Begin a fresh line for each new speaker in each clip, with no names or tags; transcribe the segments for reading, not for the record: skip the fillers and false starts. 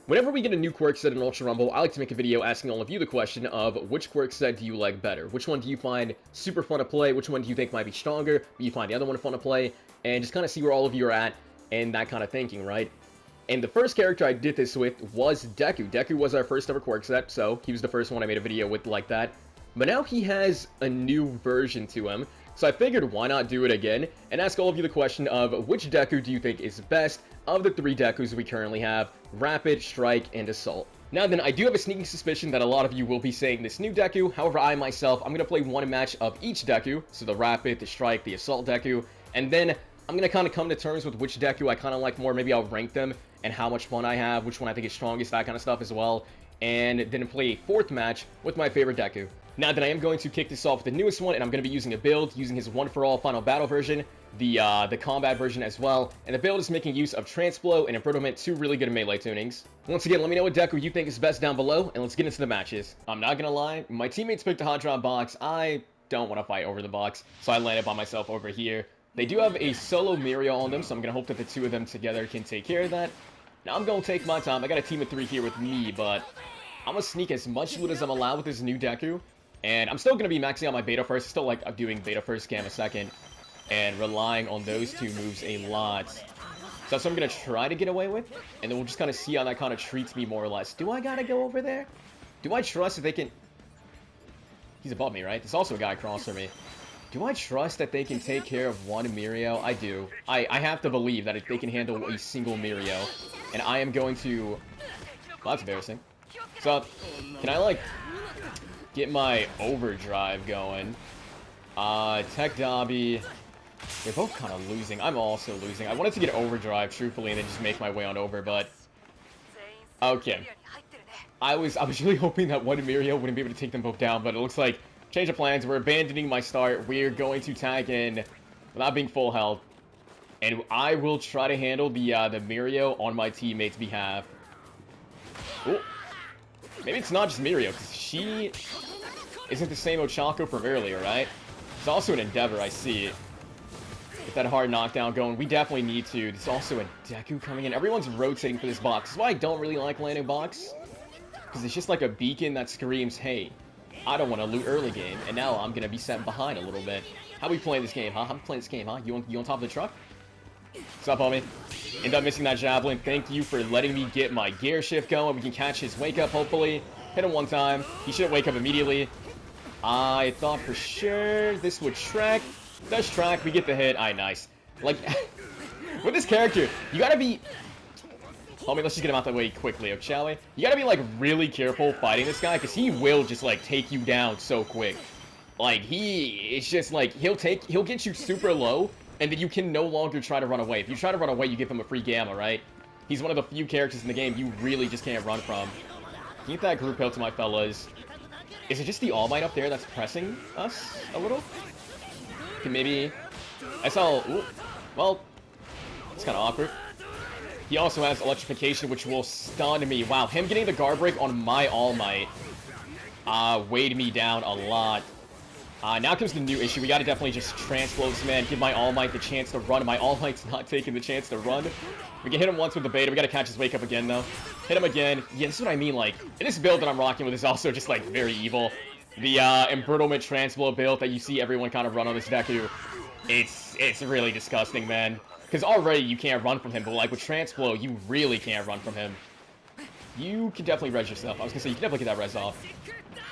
Whenever we get a new quirk set in Ultra Rumble, I like to make a video asking all of you the question of which quirk set do you like better? Which one do you find super fun to play? Which one do you think might be stronger, but you find the other one fun to play? And just kind of see where all of you are at and that kind of thinking, right? And the first character I did this with was Deku. Deku was our first ever quirk set, so he was the first one I made a video with like that. But now he has a new version to him, so I figured why not do it again and ask all of you the question of which Deku do you think is best of the 3 Dekus we currently have: Rapid, Strike, and Assault. Now then, I do have a sneaking suspicion that a lot of you will be saying this new Deku. However, I myself, I'm going to play one match of each Deku, so the Rapid, the Strike, the Assault Deku, and then I'm going to kind of come to terms with which Deku I kind of like more. Maybe I'll rank them and how much fun I have, which one I think is strongest, that kind of stuff as well, and then play a 4th match with my favorite Deku. Now then, I am going to kick this off with the newest one, and I'm going to be using a build using his One For All Final Battle version, the combat version as well, and the build is making use of Transplo and Improvement, 2 really good melee tunings. Once again, let me know what Deku you think is best down below, and let's get into the matches. I'm not gonna lie, my teammates picked a hot drop box. I don't want to fight over the box, so I landed by myself over here. They do have a solo Mirio on them, so I'm gonna hope that the 2 of them together can take care of that. Now I'm gonna take my time. I got a team of 3 here with me, but I'm gonna sneak as much loot as I'm allowed with this new Deku. And I'm still going to be maxing out my beta first. Still like doing beta first, gamma second, and relying on those 2 moves a lot. So that's what I'm going to try to get away with. And then we'll just kind of see how that kind of treats me more or less. Do I got to go over there? Do I trust that they can... He's above me, right? There's also a guy across from me. Do I trust that they can take care of one Mirio? I do. I have to believe that if they can handle a single Mirio. And I am going to... Well, that's embarrassing. So, can I like... get my overdrive going? Tech Dobby. They're both kind of losing. I'm also losing. I wanted to get overdrive, truthfully, and then just make my way on over, but... Okay. I was really hoping that one Mirio wouldn't be able to take them both down, but it looks like change of plans. We're abandoning my start. We're going to tag in without being full health. And I will try to handle the Mirio on my teammates' behalf. Ooh. Maybe it's not just Mirio, because she isn't the same Ochako from earlier, right? It's also an Endeavor, I see. Get that hard knockdown going. We definitely need to. There's also a Deku coming in. Everyone's rotating for this box. That's why I don't really like landing box. Because it's just like a beacon that screams, hey, I don't want to loot early game. And now I'm going to be set behind a little bit. How we playing this game, huh? How we playing this game, huh? You on top of the truck? What's up, homie? End up missing that javelin. Thank you for letting me get my Gearshift going. We can catch his wake up, hopefully. Hit him one time. He shouldn't wake up immediately. I thought for sure this would track. Does track. We get the hit. Aye, nice. Like, with this character, you gotta be... Homie, let's just get him out the way quickly, shall we? You gotta be, like, really careful fighting this guy, because he will just, like, take you down so quick. Like, it's just, like, he'll get you super low, and then you can no longer try to run away. If you try to run away, you give him a free gamma, right? He's one of the few characters in the game you really just can't run from. Keep that group out to my fellas. Is it just the All Might up there that's pressing us a little? Okay, maybe... I saw... Ooh, well, it's kind of awkward. He also has Electrification, which will stun me. Wow, him getting the guard break on my All Might weighed me down a lot. Now comes the new issue. We gotta definitely just transplo this man, give my All Might the chance to run. My All Might's not taking the chance to run. We can hit him once with the beta. We gotta catch his wake up again, though. Hit him again. Yeah, this is what I mean, like, this build that I'm rocking with is also just, like, very evil. The, Embrittlement Transplo build that you see everyone kind of run on this Deku, it's really disgusting, man. Because already you can't run from him, but, like, with Transplo, you really can't run from him. You can definitely res yourself. I was gonna say, you can definitely get that res off.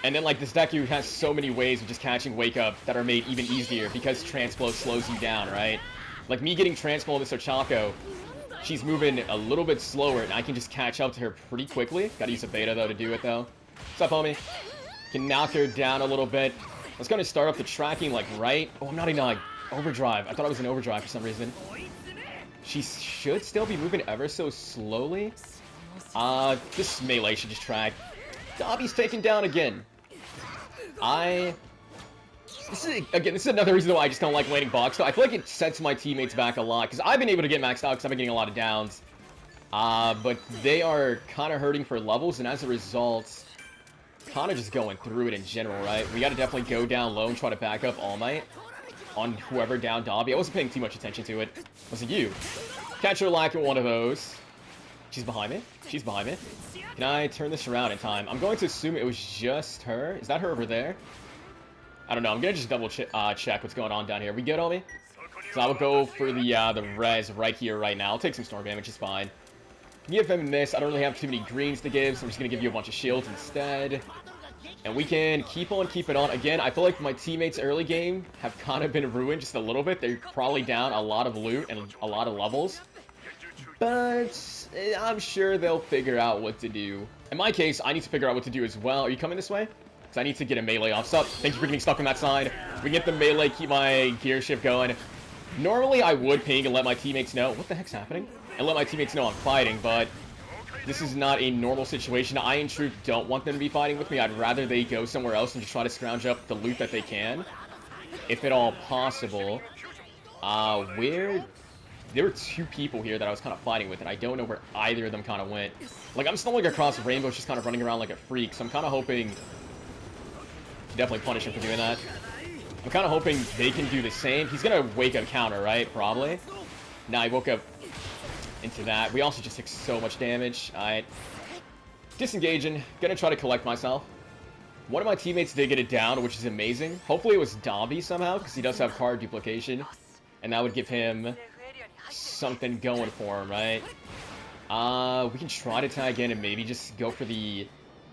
And then, like, this Deku has so many ways of just catching wake up that are made even easier because Transplo slows you down, right? Like, me getting Transplo on this Ochako, she's moving a little bit slower, and I can just catch up to her pretty quickly. Gotta use a beta, though, to do it, though. What's up, homie? Can knock her down a little bit. Let's go and start up the tracking, like, right... Oh, I'm not even on overdrive. I thought I was in overdrive for some reason. She should still be moving ever so slowly. This melee should just track. Dobby's taken down again. This is another reason why I just don't like landing box. So I feel like it sets my teammates back a lot, because I've been able to get maxed out because I've been getting a lot of downs. But they are kind of hurting for levels, and as a result, kind of just going through it in general, right? We got to definitely go down low and try to back up All Might on whoever downed Dobby. I wasn't paying too much attention to it. Was it you? Catch her lack at one of those. She's behind me. She's behind me. Can I turn this around in time? I'm going to assume it was just her. Is that her over there? I don't know. I'm going to just double check what's going on down here. We good, homie? So I will go for the res right here, right now. I'll take some storm damage. It's fine. Give him this. I don't really have too many greens to give, so I'm just going to give you a bunch of shields instead. And we can keep on keeping on. Again, I feel like my teammates early game have kind of been ruined just a little bit. They're probably down a lot of loot and a lot of levels. But I'm sure they'll figure out what to do. In my case, I need to figure out what to do as well. Are you coming this way? Because I need to get a melee off. Sup? Thank you for getting stuck on that side. We get the melee, keep my Gearshift going. Normally, I would ping and let my teammates know. What the heck's happening? And let my teammates know I'm fighting, but this is not a normal situation. I, in truth, don't want them to be fighting with me. I'd rather they go somewhere else and just try to scrounge up the loot that they can, if at all possible. There were two people here that I was kind of fighting with, and I don't know where either of them kind of went. Like, I'm stumbling across rainbows, just kind of running around like a freak, so I'm kind of hoping to definitely punish him for doing that. I'm kind of hoping they can do the same. He's going to wake up counter, right? Probably. Nah, he woke up into that. We also just took so much damage. Alright. Disengaging. Gonna try to collect myself. One of my teammates did get it down, which is amazing. Hopefully it was Dobby somehow, because he does have card duplication. And that would give him something going for him, right? We can try to tag in and maybe just go for the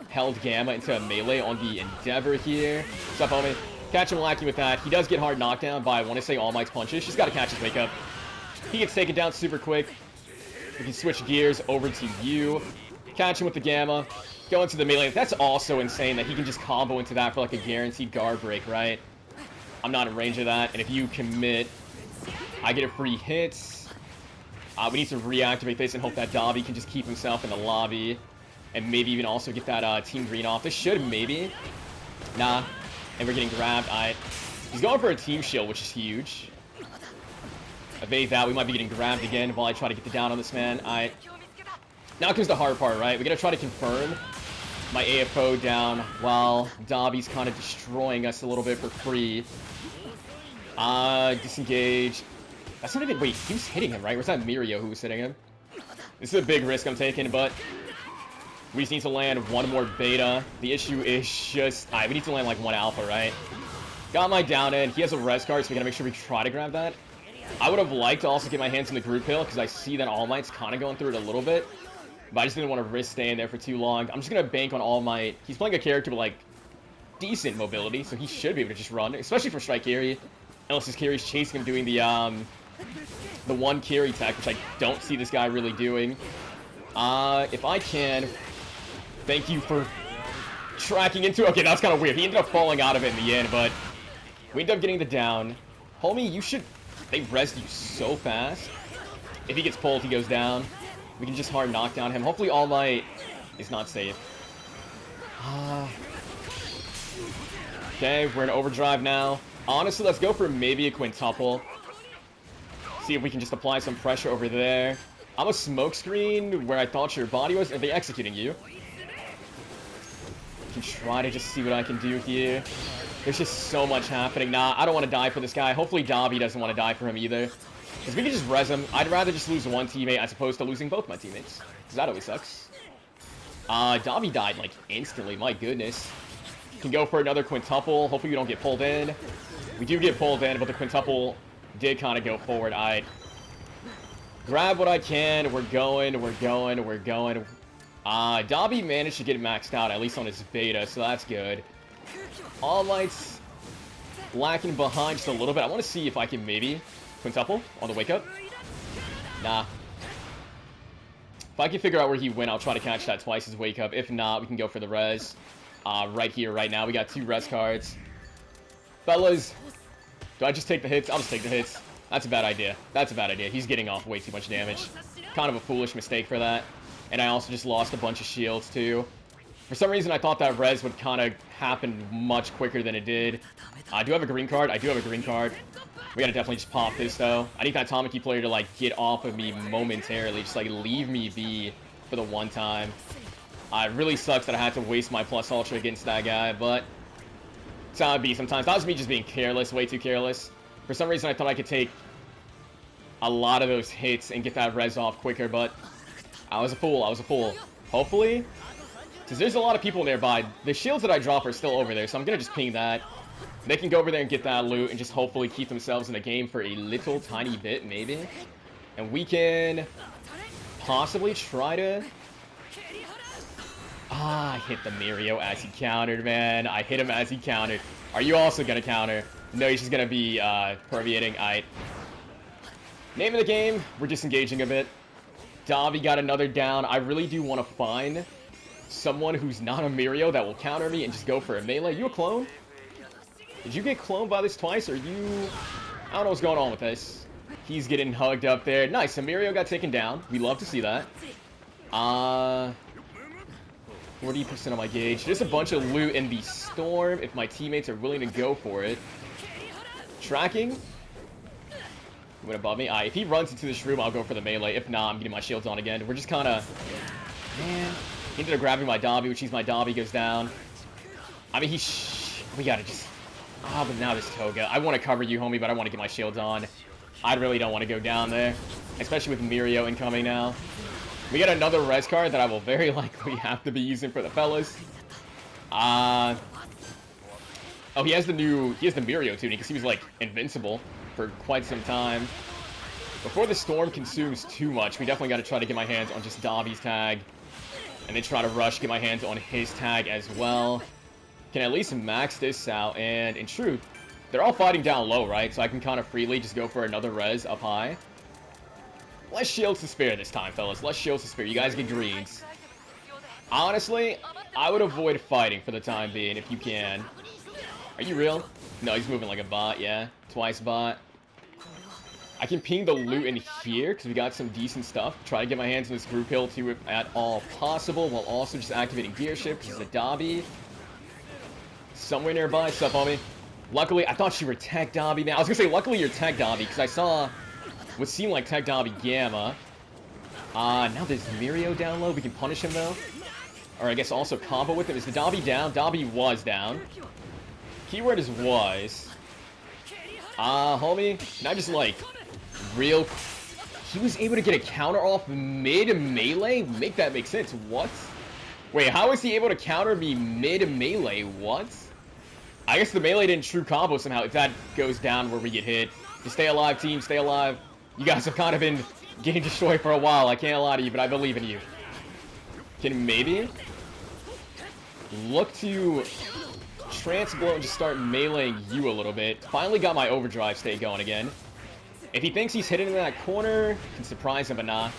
held gamma into a melee on the Endeavor here. What's up, homie? Catch him lacking with that. He does get hard knockdown by, I want to say, All Might's punches. Just got to catch his wake up. He gets taken down super quick. We can switch gears over to you. Catch him with the gamma. Go into the melee. That's also insane that he can just combo into that for like a guaranteed guard break, right? I'm not in range of that. And if you commit, I get a free hit. We need to reactivate this and hope that Dobby can just keep himself in the lobby. And maybe even also get that Team Green off. This should maybe. Nah. And we're getting grabbed. He's going for a team shield, which is huge. Evade that. We might be getting grabbed again while I try to get the down on this man. Now comes the hard part, right? We're going to try to confirm my AFO down while Dobby's kind of destroying us a little bit for free. Disengage. That's not even... Wait, he was hitting him, right? Or was that Mirio who was hitting him? This is a big risk I'm taking, but we just need to land one more beta. The issue is just... we need to land like one alpha, right? Got my down in. He has a res card, so we gotta make sure we try to grab that. I would have liked to also get my hands on the group hill, because I see that All Might's kind of going through it a little bit. But I just didn't want to risk staying there for too long. I'm just going to bank on All Might. He's playing a character with, like, decent mobility, so he should be able to just run, especially for strike carry. Unless his carry's chasing him doing the one carry tech, which I don't see this guy really doing. If I can... Thank you for tracking into... Okay, that's kind of weird. He ended up falling out of it in the end, but we ended up getting the down. Homie, you should... They resed you so fast. If he gets pulled, he goes down. We can just hard knock down him. Hopefully All Might is not safe. Okay, we're in overdrive now. Honestly, let's go for maybe a quintuple. See if we can just apply some pressure over there. I'm a smoke screen where I thought your body was. Are they executing you? I can try to just see what I can do here. There's just so much happening. Nah, I don't want to die for this guy. Hopefully Dobby doesn't want to die for him either. Because we can just res him. I'd rather just lose one teammate as opposed to losing both my teammates. Because that always sucks. Dobby died, like, instantly. My goodness. Can go for another quintuple. Hopefully we don't get pulled in. We do get pulled in, but the quintuple did kind of go forward. Grab what I can. We're going. Dobby managed to get maxed out, at least on his beta, so that's good. All Might's lacking behind just a little bit. I want to see if I can maybe quintuple on the wake up. Nah. If I can figure out where he went, I'll try to catch that twice his wake up. If not, we can go for the res. Right here, right now. We got 2 res cards. Fellas, do I just take the hits? I'll just take the hits. That's a bad idea. That's a bad idea. He's getting off way too much damage. Kind of a foolish mistake for that. And I also just lost a bunch of shields, too. For some reason, I thought that res would kind of happen much quicker than it did. I do have a green card. I do have a green card. We gotta definitely just pop this, though. I need that Tamaki player to, like, get off of me momentarily. Just, like, leave me be for the one time. It really sucks that I had to waste my plus ultra against that guy, but it's how it be sometimes. That was me just being careless, way too careless. For some reason, I thought I could take a lot of those hits and get that res off quicker, but I was a fool. I was a fool. Hopefully, because there's a lot of people nearby. The shields that I drop are still over there, so I'm going to just ping that. They can go over there and get that loot and just hopefully keep themselves in the game for a little tiny bit, maybe. And we can possibly try to... I hit the Mirio as he countered, man. I hit him as he countered. Are you also going to counter? No, he's just going to be permeating. Alright. Name of the game, we're disengaging a bit. Davi got another down. I really do want to find someone who's not a Mirio that will counter me and just go for a melee. You a clone? Did you get cloned by this twice, or you... I don't know what's going on with this. He's getting hugged up there. Nice, Mirio got taken down. We love to see that. 40% of my gauge. There's a bunch of loot in the storm if my teammates are willing to go for it. Tracking. He went above me. If he runs into this room, I'll go for the melee. If not, I'm getting my shields on again. We're just kind of... Man. He ended up grabbing my Dobby, which means my Dobby goes down. I mean, we gotta just... but now this Toga. I want to cover you, homie, but I want to get my shields on. I really don't want to go down there. Especially with Mirio incoming now. We got another res card that I will very likely have to be using for the fellas. Oh, he has the Mirio tuning because he was like invincible for quite some time. Before the storm consumes too much, we definitely got to try to get my hands on just Dobby's tag. And then try to rush, get my hands on his tag as well. Can at least max this out, and in truth, they're all fighting down low, right? So I can kind of freely just go for another res up high. Less shields to spare this time, fellas. Less shields to spare. You guys get greens. Honestly, I would avoid fighting for the time being if you can. Are you real? No, he's moving like a bot, yeah. Twice bot. I can ping the loot in here because we got some decent stuff. Try to get my hands on this group hill too if at all possible, while also just activating Gearshift because it's a Dobby. Somewhere nearby. Sup, homie? Luckily, I thought you were Tech Dobby, man. I was gonna say, luckily you're Tech Dobby because I saw what seemed like Tech Dobby Gamma. Now there's Mirio down low. We can punish him though. Or I guess also combo with him. Is the Dobby down? Dobby was down. Keyword is was. Homie. Not just like real. He was able to get a counter off mid-melee? Make that make sense. What? Wait, how is he able to counter me mid-melee? What? I guess the melee didn't true combo somehow. If that goes down where we get hit. Just stay alive, team. Stay alive. You guys have kind of been getting destroyed for a while. I can't lie to you, but I believe in you. Can maybe look to trans-blow and just start meleeing you a little bit. Finally got my overdrive state going again. If he thinks he's hidden in that corner, can surprise him, but nah.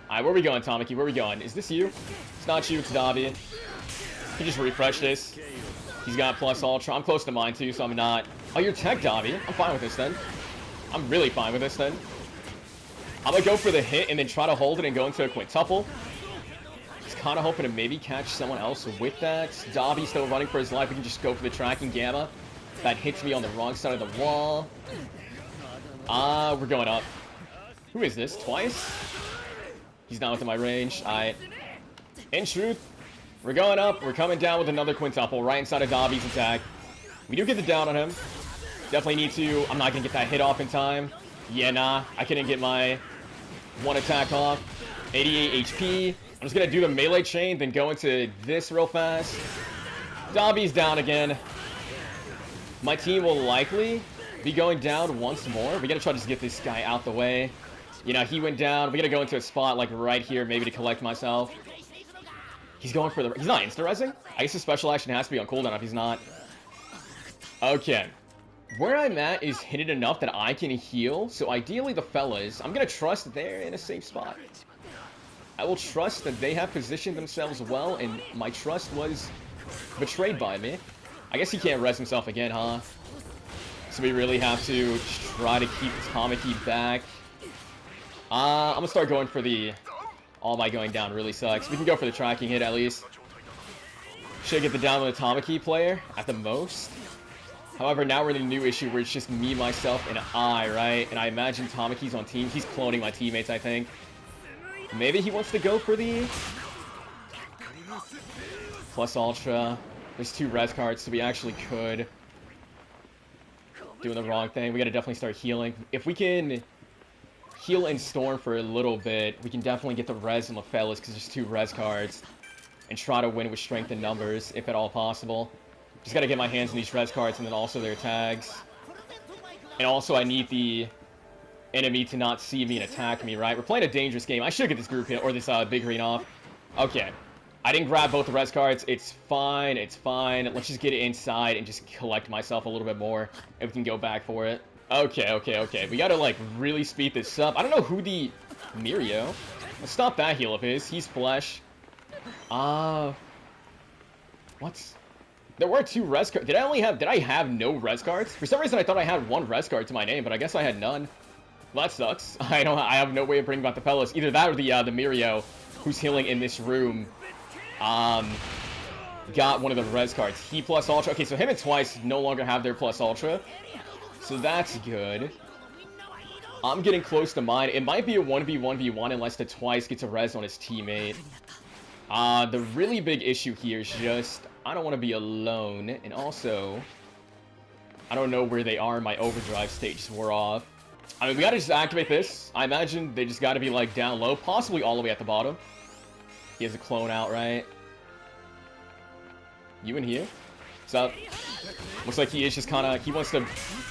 Alright, where we going, Tamaki? Where we going? Is this you? It's not you, it's Davi. He just refresh this. He's got plus ultra. I'm close to mine too, so I'm not. Oh, you're Tech Davi. I'm fine with this then. I'm really fine with this then. I'm gonna go for the hit and then try to hold it and go into a quintuple. Just kind of hoping to maybe catch someone else with that. Davi still running for his life. We can just go for the tracking Gamma. That hits me on the wrong side of the wall. We're going up. Who is this? Twice? He's not within my range. In truth, we're going up. We're coming down with another quintuple right inside of Davi's attack. We do get the down on him. Definitely need to. I'm not going to get that hit off in time. Yeah, nah. I couldn't get my one attack off. 88 HP. I'm just going to do the melee chain, then go into this real fast. Davi's down again. My team will likely be going down once more. We got to try to just get this guy out the way. You know, he went down. We got to go into a spot like right here, maybe to collect myself. He's going for the... He's not insta-rezzing? I guess his special action has to be on cooldown if he's not. Okay. Where I'm at is hidden enough that I can heal. So ideally the fellas, I'm going to trust that they're in a safe spot. I will trust that they have positioned themselves well, and my trust was betrayed by me. I guess he can't res himself again, huh? So we really have to try to keep Tamaki back. I'm going to start going for the... All my going down really sucks. We can go for the tracking hit at least. Should get the down with a Tamaki player at the most. However, now we're in a new issue where it's just me, myself, and I, right? And I imagine Tamaki's on team. He's cloning my teammates, I think. Maybe he wants to go for the... Plus Ultra. There's 2 res cards, so we actually could. Doing the wrong thing. We gotta definitely start healing. If we can heal and storm for a little bit. We can definitely get the res on the fellas because there's 2 res cards. And try to win with strength and numbers, if at all possible. Just gotta get my hands on these res cards and then also their tags. And also I need the enemy to not see me and attack me, right? We're playing a dangerous game. I should get this group hit, or this big green off. Okay. I didn't grab both the res cards. It's fine, it's fine. Let's just get it inside and just collect myself a little bit more. And we can go back for it. Okay. We gotta, like, really speed this up. I don't know who the... Mirio? Let's stop that heal of his. He's flesh. What? There were 2 res cards. Did I have no res cards? For some reason I thought I had 1 res card to my name, but I guess I had none. Well, that sucks. I have no way of bringing back the fellas. Either that or the Mirio, who's healing in this room, got one of the res cards. He plus ultra. Okay, so him and Twice no longer have their plus ultra. So that's good. I'm getting close to mine. It might be a 1v1v1 unless the Twice gets a res on his teammate. The really big issue here is just, I don't want to be alone, and also, I don't know where they are in my overdrive stages wore off. I mean, we gotta just activate this. I imagine they just gotta be, like, down low, possibly all the way at the bottom. He has a clone out, right? You in here? What's up? Looks like he is just kinda, he wants to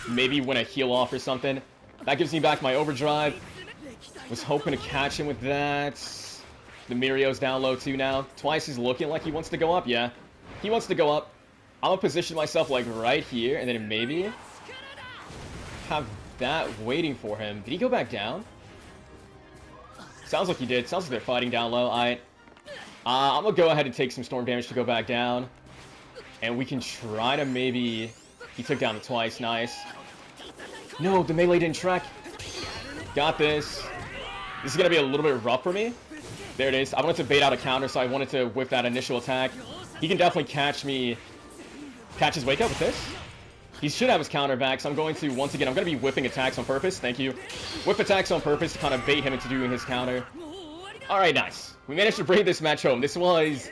maybe win a heal off or something. That gives me back my overdrive. Was hoping to catch him with that. The Mirio's down low too now. Twice is looking like he wants to go up. Yeah, he wants to go up. I'm gonna position myself like right here, and then maybe have that waiting for him. Did he go back down? Sounds like he did. Sounds like they're fighting down low. I'm gonna go ahead and take some storm damage to go back down, and we can try to maybe. He took down the Twice. Nice. No, the melee didn't track. Got this. This is gonna be a little bit rough for me. There it is. I wanted to bait out a counter, so I wanted to whip that initial attack. He can definitely catch his wake up with this. He should have his counter back, so I'm going to, once again, I'm going to be whipping attacks on purpose. Thank you. Whip attacks on purpose to kind of bait him into doing his counter. Alright, nice. We managed to bring this match home. This was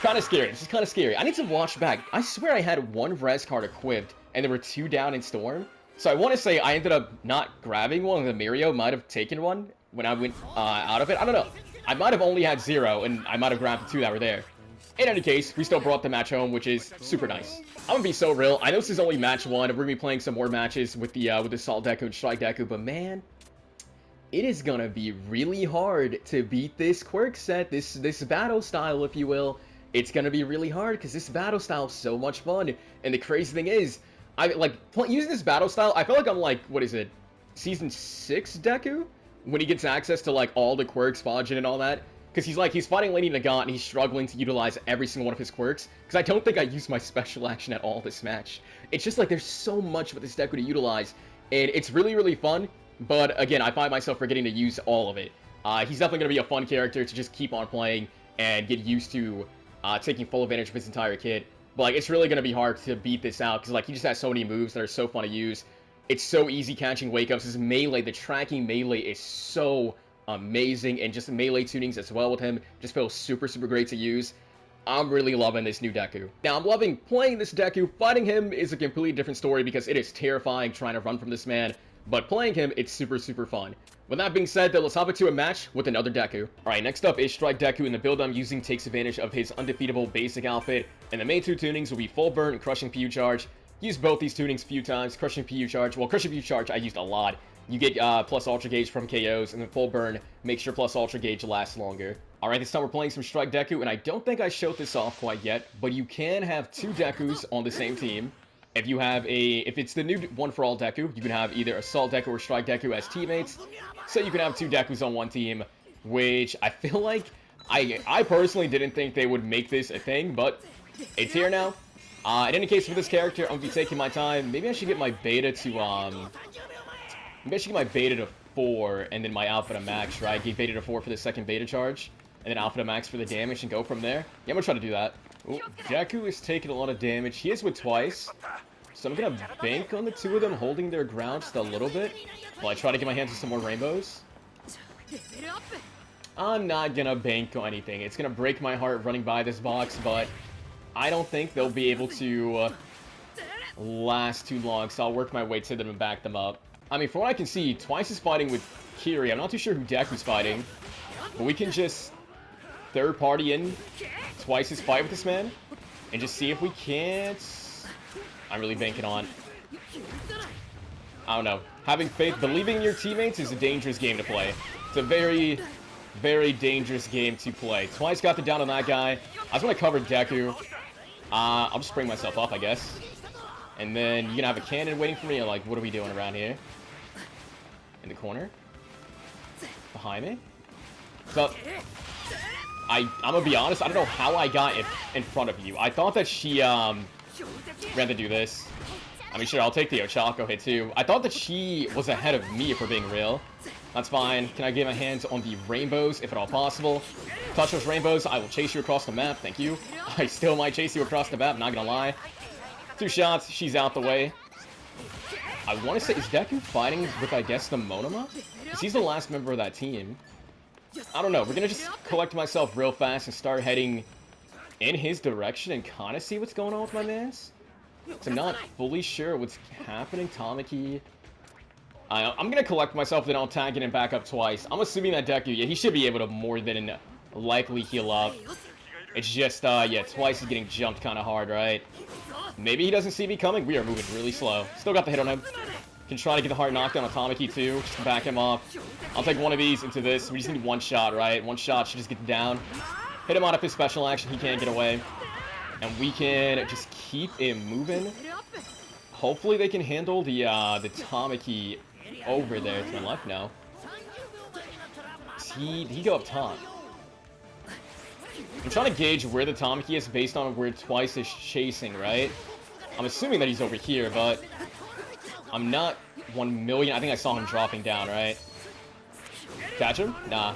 kind of scary. This is kind of scary. I need to watch back. I swear I had 1 res card equipped, and there were 2 down in Storm. So I want to say I ended up not grabbing one, and the Mirio might have taken one when I went out of it. I don't know. I might have only had 0, and I might have grabbed the 2 that were there. In any case, we still brought the match home, which is super nice. I'm gonna be so real. I know this is only match 1, and we're gonna be playing some more matches with the Assault Deku and Strike Deku, but man, it is gonna be really hard to beat this quirk set, this battle style, if you will. It's gonna be really hard because this battle style is so much fun, and the crazy thing is, using this battle style. I feel like I'm like, what is it, season 6 Deku? When he gets access to like all the quirks, Fajin and all that. Because he's fighting Lady Nagant and he's struggling to utilize every single one of his quirks. Because I don't think I used my special action at all this match. It's just like there's so much with this Deku to utilize. And it's really, really fun. But again, I find myself forgetting to use all of it. He's definitely going to be a fun character to just keep on playing and get used to taking full advantage of his entire kit. But like, it's really going to be hard to beat this out. Because like, he just has so many moves that are so fun to use. It's so easy catching wake-ups. His melee, the tracking melee is so amazing, and just melee tunings as well with him just feels super, super great to use. I'm really loving this new Deku. Now, I'm loving playing this Deku. Fighting him is a completely different story because it is terrifying trying to run from this man, but playing him, it's super, super fun. With that being said, though, let's hop into a match with another Deku. Alright, next up is Strike Deku, and the build I'm using takes advantage of his undefeatable basic outfit, and the main 2 tunings will be Full Burn and Crushing PU Charge. Used both these tunings a few times. Crushing PU Charge, well, Crushing PU Charge I used a lot. You get plus Ultra Gauge from KOs, and then Full Burn makes your plus Ultra Gauge last longer. Alright, this time we're playing some Strike Deku, and I don't think I showed this off quite yet, but you can have 2 Dekus on the same team. If it's the new One For All Deku, you can have either Assault Deku or Strike Deku as teammates. So you can have 2 Dekus on one team, which I feel like, I personally didn't think they would make this a thing, but it's here now. In any case, for this character, I'm going to be taking my time. Maybe I should get my beta to, maybe I should get my beta to 4, and then my alpha to max, right? Get beta to 4 for the second beta charge, and then alpha to max for the damage, and go from there. Yeah, I'm going to try to do that. Ooh, Deku is taking a lot of damage. He is with Twice, so I'm going to bank on the 2 of them holding their ground just a little bit, while I try to get my hands on some more rainbows. I'm not going to bank on anything. It's going to break my heart running by this box, but I don't think they'll be able to last too long, so I'll work my way to them and back them up. I mean, from what I can see, Twice is fighting with Kiri. I'm not too sure who Deku's fighting, but we can just third party in Twice's fight with this man and just see if we can't. I'm really banking on. I don't know. Having faith, believing in your teammates is a dangerous game to play. It's a very, very dangerous game to play. Twice got the down on that guy. I just want to cover Deku. I'll just bring myself up, I guess. And then you're gonna have a cannon waiting for me. Like, what are we doing around here? In the corner? Behind me? So, I'm gonna be honest, I don't know how I got in front of you. I thought that she, ran to do this. I mean, sure, I'll take the Ochako hit too. I thought that she was ahead of me, if we're being real. That's fine. Can I get my hands on the rainbows, if at all possible? Touch those rainbows, I will chase you across the map. Thank you. I still might chase you across the map, not gonna lie. 2 shots, she's out the way. I want to say, is Deku fighting with, I guess, the Monoma? Because he's the last member of that team. I don't know. We're going to just collect myself real fast and start heading in his direction and kind of see what's going on with my mans. So I'm not fully sure what's happening. Tamaki. I'm going to collect myself, then I'll tag it and back up twice. I'm assuming that Deku, yeah, he should be able to more than likely heal up. It's just, yeah, Twice is getting jumped kind of hard, right? Maybe he doesn't see me coming. We are moving really slow. Still got the hit on him. Can try to get the hard knockdown on Tamaki too. Just to back him up. I'll take one of these into this. We just need 1 shot, right? 1 shot should just get down. Hit him out of his special action. He can't get away. And we can just keep it moving. Hopefully they can handle the Tamaki over there to my left now. He go up top. I'm trying to gauge where the Tamaki is based on where Twice is chasing, right? I'm assuming that he's over here, but I'm not 1,000,000. I think I saw him dropping down, right? Catch him? Nah.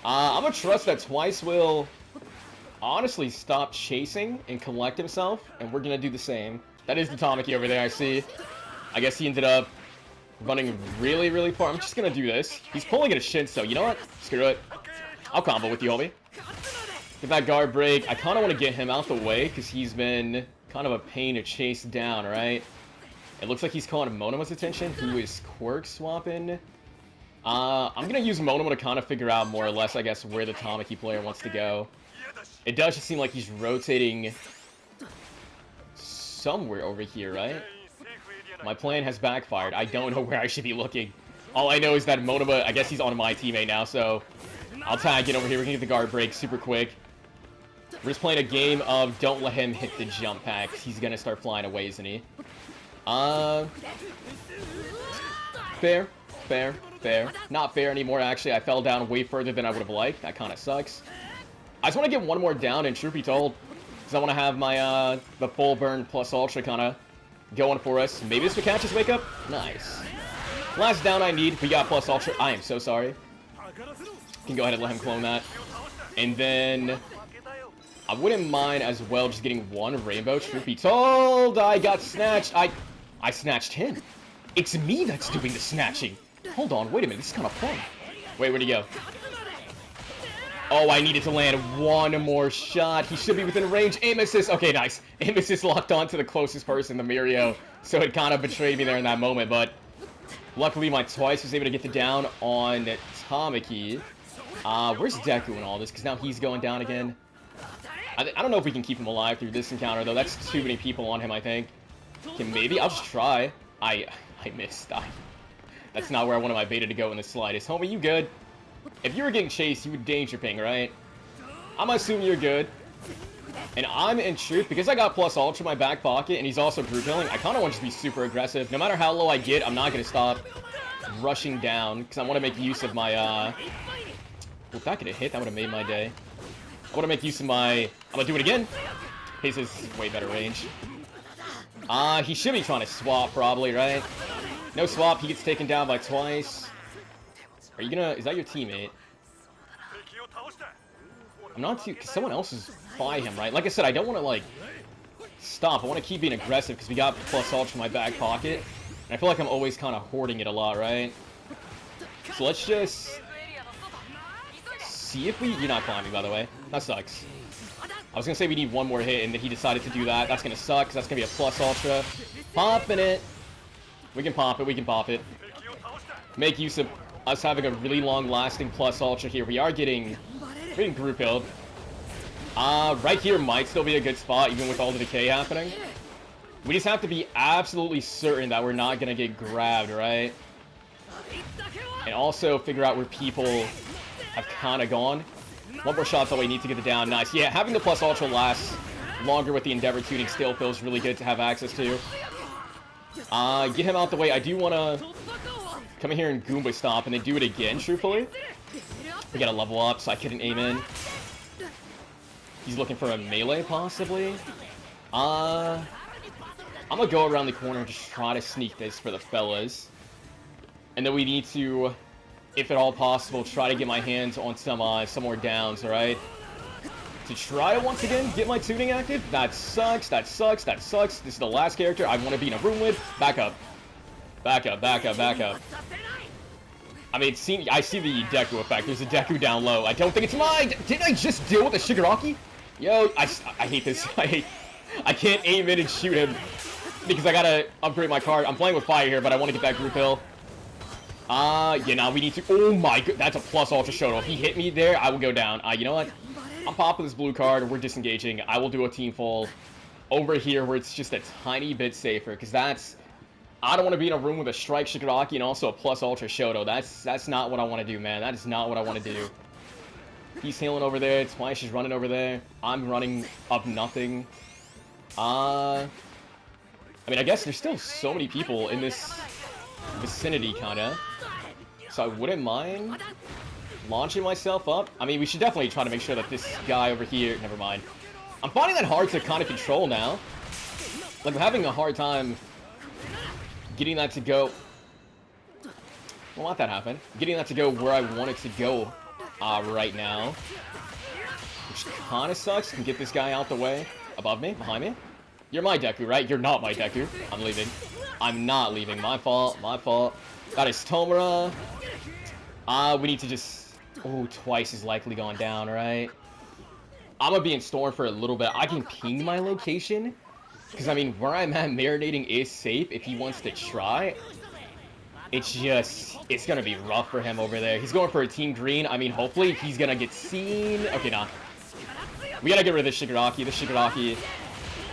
I'm gonna trust that Twice will honestly stop chasing and collect himself, and we're gonna do the same. That is the Tamaki over there, I see. I guess he ended up running really, really far. I'm just gonna do this. He's pulling at a Shinso. You know what? Screw it. I'll combo with you, homie. Get that guard break. I kind of want to get him out the way because he's been kind of a pain to chase down, right? It looks like he's calling Monoma's attention, who is quirk swapping. I'm going to use Monoma to kind of figure out more or less, I guess, where the Tamaki player wants to go. It does just seem like he's rotating somewhere over here, right? My plan has backfired. I don't know where I should be looking. All I know is that Monoma, I guess he's on my teammate now, so I'll tag it over here. We can get the guard break super quick. We're just playing a game of don't let him hit the jump pack. He's gonna start flying away, isn't he? Fair. Not fair anymore, actually. I fell down way further than I would have liked. That kind of sucks. I just want to get one more down, and truth be told, because I want to have my, the full burn plus ultra kind of going for us. Maybe this will catch us wake up? Nice. Last down I need. We got plus ultra. I am so sorry. Can go ahead and let him clone that. And then I wouldn't mind as well just getting 1 rainbow. Truth be told, I got snatched. I snatched him. It's me that's doing the snatching. Hold on, wait a minute. This is kind of fun. Wait, where'd he go? Oh, I needed to land 1 more shot. He should be within range. Aim assist. Okay, nice. Aim assist locked on to the closest person, the Mirio. So it kind of betrayed me there in that moment. But luckily, my Twice was able to get the down on Tamaki. Where's Deku in all this? Because now he's going down again. I don't know if we can keep him alive through this encounter, though. That's too many people on him, I think. Okay, maybe. I'll just try. I missed. That's not where I wanted my beta to go in the slightest. Homie, you good? If you were getting chased, you would danger ping, right? I'm assuming you're good. And I'm in truth, because I got plus ultra in my back pocket, and he's also group healing, I kind of want to just be super aggressive. No matter how low I get, I'm not going to stop rushing down, because I want to make use of my, Well, if that could have hit, that would have made my day. I want to make use of my... I'm going to do it again. His is way better range. He should be trying to swap, probably, right? No swap. He gets taken down by Twice. Are you gonna... Is that your teammate? I'm not too... Because someone else is by him, right? Like I said, I don't want to, like, stop. I want to keep being aggressive because we got plus ultra in my back pocket. And I feel like I'm always kind of hoarding it a lot, right? So let's just... see if we... You're not climbing, by the way. That sucks. I was going to say we need 1 more hit, and then he decided to do that. That's going to suck, because that's going to be a plus ultra. Popping it. We can pop it. We can pop it. Make use of us having a really long-lasting plus ultra here. We are getting group healed. Right here might still be a good spot, even with all the decay happening. We just have to be absolutely certain that we're not gonna get grabbed, right? And also figure out where people have kind of gone. One more shot, though. We need to get it down. Nice. Yeah, having the plus ultra last longer with the Endeavor tuning still feels really good to have access to. Get him out the way. I do want to come in here and Goomba Stomp and then do it again, truthfully. We gotta level up so I couldn't aim in. He's looking for a melee, possibly. I'm gonna go around the corner and just try to sneak this for the fellas. And then we need to, if at all possible, try to get my hands on some more downs, alright? To try to, once again, get my tuning active. That sucks, that sucks, that sucks. This is the last character I want to be in a room with. Back up. Back up, back up, back up. I mean, I see the Deku effect. There's a Deku down low. I don't think it's mine. Didn't I just deal with the Shigaraki? Yo, I hate this. I can't aim in and shoot him because I gotta upgrade my card. I'm playing with fire here, but I want to get that group hill. Yeah, now we need to... Oh my god, that's a plus ultra Shoto. If he hit me there, I will go down. You know what? I'm popping this blue card. We're disengaging. I will do a team full over here where it's just a tiny bit safer, because that's... I don't want to be in a room with a Strike Shigaraki and also a plus ultra Shoto. That's not what I want to do, man. That is not what I want to do. He's healing over there. Twice is running over there. I'm running up nothing. I mean, I guess there's still so many people in this vicinity, kinda. So I wouldn't mind launching myself up. I mean, we should definitely try to make sure that this guy over here... Never mind. I'm finding that hard to kind of control now. Like, I'm having a hard time getting that to go... I don't want that to happen. Getting that to go where I want it to go right now. Which kind of sucks. Can get this guy out the way. Above me? Behind me? You're my Deku, right? You're not my Deku. I'm leaving. I'm not leaving. My fault. My fault. That is Tomura. We need to just... Oh, Twice is likely gone down, right? I'm gonna be in Storm for a little bit. I can ping my location. Because, I mean, where I'm at marinating is safe if he wants to try. It's just... It's gonna be rough for him over there. He's going for a Team Green. I mean, hopefully he's gonna get seen. Okay, nah. We gotta get rid of this Shigaraki. This Shigaraki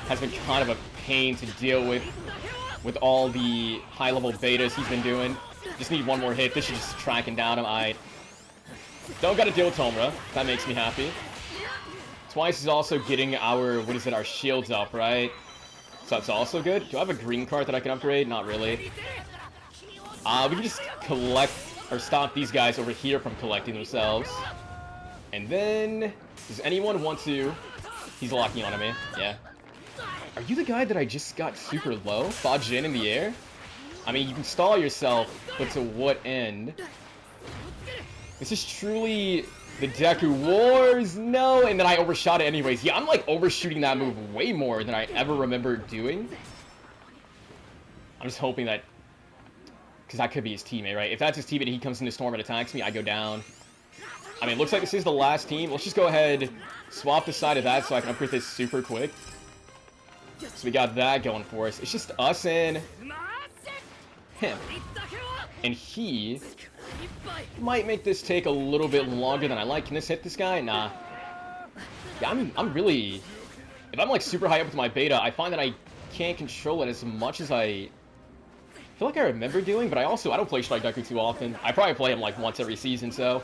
has been kind of a pain to deal with all the high-level betas he's been doing. Just need one more hit. This should just tracking down him. I don't gotta deal with Tomura. That makes me happy. Twice is also getting our, what is it, our shields up, right? So that's also good. Do I have a green card that I can upgrade? Not really. We can just collect, or stop these guys over here from collecting themselves. And then, does anyone want to... He's locking onto me. Yeah. Are you the guy that I just got super low? Fajin in the air? I mean, you can stall yourself, but to what end? This is truly the Deku Wars? No! And then I overshot it anyways. Yeah, I'm like overshooting that move way more than I ever remember doing. I'm just hoping that... Because that could be his teammate, right? If that's his teammate and he comes into Storm and attacks me, I go down. I mean, it looks like this is the last team. Let's just go ahead, swap the side of that so I can upgrade this super quick. So we got that going for us. It's just us and him. And he might make this take a little bit longer than I like. Can this hit this guy? Nah. Yeah, I'm really... If I'm like super high up with my beta, I find that I can't control it as much as I feel like I remember doing, but I don't play Strike Deku too often. I probably play him like once every season, so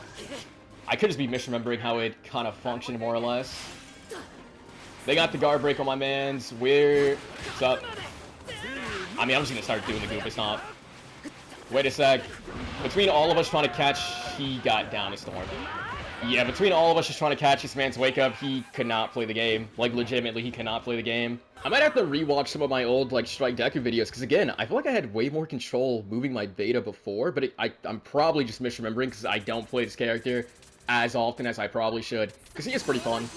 I could just be misremembering how it kind of functioned more or less. They got the guard break on my mans. What's up? I mean, I'm just gonna start doing the Goomba Stomp. Wait a sec. Between all of us trying to catch, he got down a Storm. Yeah, between all of us just trying to catch this man's wake up, he could not play the game. Like, legitimately, he cannot play the game. I might have to rewatch some of my old, like, Strike Deku videos, because, again, I feel like I had way more control moving my beta before, but I'm probably just misremembering, because I don't play this character as often as I probably should. Because he is pretty fun,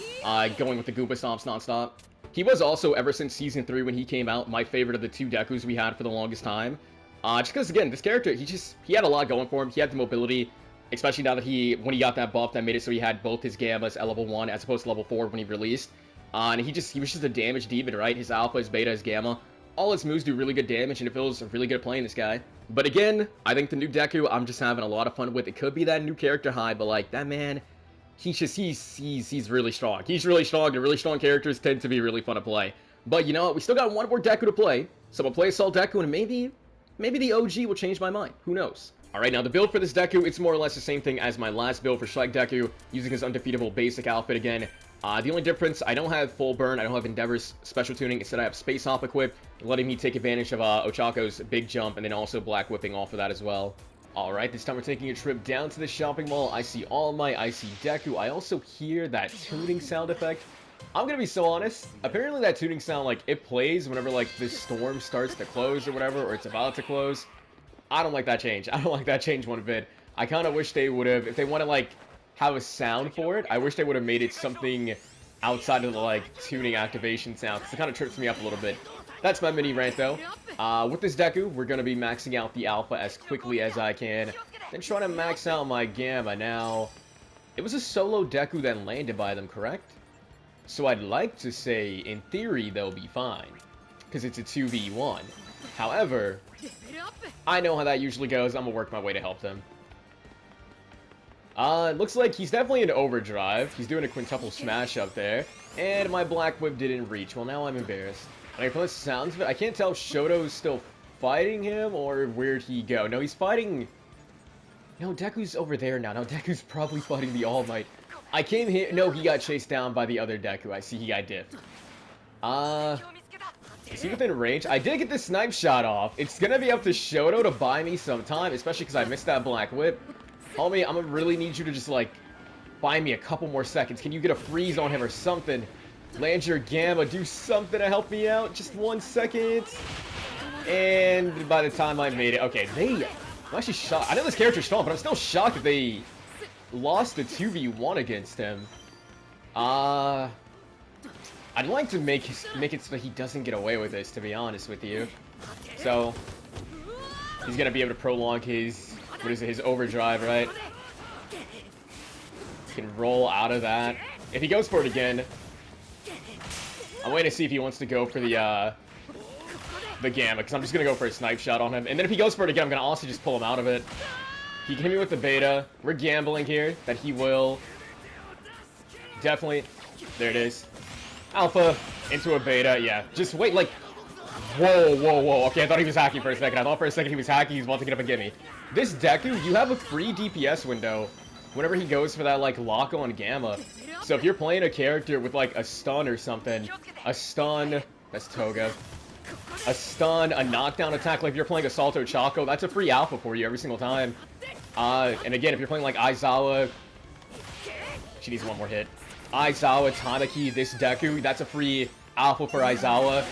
going with the Goomba Stomps nonstop. He was also, ever since Season 3 when he came out, my favorite of the two Dekus we had for the longest time. Just because, again, this character, he had a lot going for him. He had the mobility. Especially now that when he got that buff that made it so he had both his Gammas at level 1 as opposed to level 4 when he released. And he was just a damage demon, right? His Alpha, his Beta, his Gamma. All his moves do really good damage, and it feels really good playing this guy. But again, I think the new Deku, I'm just having a lot of fun with. It could be that new character high, but like that man, he's really strong. He's really strong, and really strong characters tend to be really fun to play. But you know what? We still got one more Deku to play, so I'm gonna play Assault Deku, and maybe the OG will change my mind. Who knows? Alright, now the build for this Deku, it's more or less the same thing as my last build for Strike Deku, using his undefeatable basic outfit again. The only difference, I don't have full burn, I don't have Endeavor's special tuning, instead I have Space Hop equipped, letting me take advantage of Ochako's big jump, and then also black whipping off of that as well. Alright, this time we're taking a trip down to the shopping mall. I see All Might, I see Deku, I also hear that tuning sound effect. I'm gonna be so honest, apparently that tuning sound, like, it plays whenever, like, the storm starts to close or whatever, or it's about to close. I don't like that change. I don't like that change one bit. I kind of wish they would have, if they want to, like, have a sound for it, I wish they would have made it something outside of the, like, tuning activation sound, because it kind of trips me up a little bit. That's my mini rant, though. With this Deku, we're going to be maxing out the Alpha as quickly as I can, then trying to max out my Gamma. Now, it was a solo Deku that landed by them, correct? So I'd like to say, in theory, they'll be fine, because it's a 2v1. However, I know how that usually goes. I'm going to work my way to help them. It looks like he's definitely in overdrive. He's doing a quintuple smash up there. And my black whip didn't reach. Well, now I'm embarrassed. Like, from the sounds of it, I can't tell if Shoto's still fighting him or where'd he go. No, he's fighting... No, Deku's over there now. No, Deku's probably fighting the All Might. I came here... No, he got chased down by the other Deku. I see he got diffed. Is he within range? I did get the snipe shot off. It's gonna be up to Shoto to buy me some time, especially because I missed that black whip. Homie, I'm gonna really need you to just, like, buy me a couple more seconds. Can you get a freeze on him or something? Land your Gamma, do something to help me out. Just 1 second. And by the time I made it... Okay, I'm actually shocked. I know this character's strong, but I'm still shocked that they lost the 2v1 against him. I'd like to make it so that he doesn't get away with this, to be honest with you. So, he's gonna be able to prolong his, what is it, his overdrive, right? He can roll out of that. If he goes for it again, I'm waiting to see if he wants to go for the Gamma, because I'm just gonna go for a snipe shot on him. And then if he goes for it again, I'm gonna also just pull him out of it. He can hit me with the beta. We're gambling here that he will definitely... There it is. Alpha into a beta, yeah. Just wait, like, whoa, whoa, whoa. Okay, I thought he was hacking for a second. I thought for a second he was hacking. He's about to get up and get me. This Deku, you have a free DPS window whenever he goes for that, like, lock on Gamma. So if you're playing a character with, like, a stun or something, a stun, that's Toga, a stun, a knockdown attack, like if you're playing Assault Ochako, that's a free Alpha for you every single time. And again, if you're playing, like, Aizawa, she needs one more hit. Aizawa, Tamaki, this Deku, that's a free Alpha for Aizawa.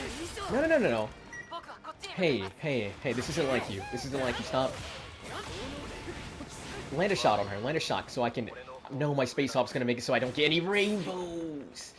No. Hey, this isn't like you. This isn't like you. Stop. Land a shot on her. Land a shot so I can... No, my Space Hop's gonna make it so I don't get any rainbows.